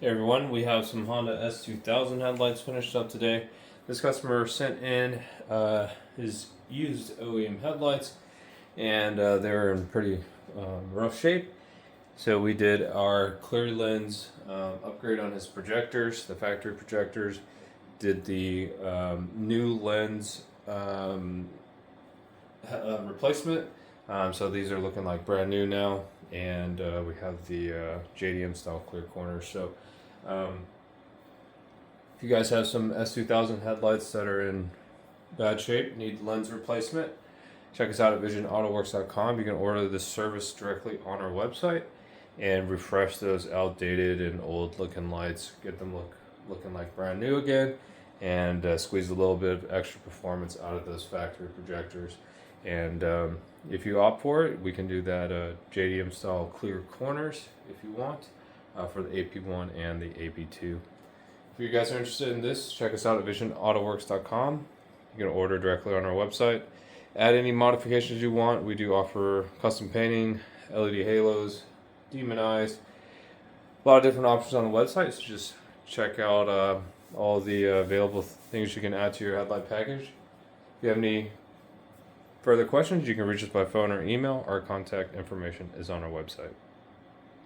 Hey everyone, we have some Honda S2000 headlights finished up today. This customer sent in his used OEM headlights, and they're in pretty rough shape. So we did our clear lens upgrade on his projectors, the factory projectors. Did the new lens replacement. So these are looking like brand new now, and we have the JDM style clear corners. So if you guys have some S2000 headlights that are in bad shape, need lens replacement, check us out at VisionAutoworks.com. You can order this service directly on our website and refresh those outdated and old looking lights, get them looking like brand new again, and squeeze a little bit of extra performance out of those factory projectors. And if you opt for it, we can do that JDM style clear corners if you want, for the AP1 and the AP2. If you guys are interested in this, check us out at VisionAutoworks.com. You can order directly on our website. Add any modifications you want. We do offer custom painting, LED halos, demon eyes, a lot of different options on the website. So just check out all the available things you can add to your headlight package. If you have any further questions, you can reach us by phone or email. Our contact information is on our website.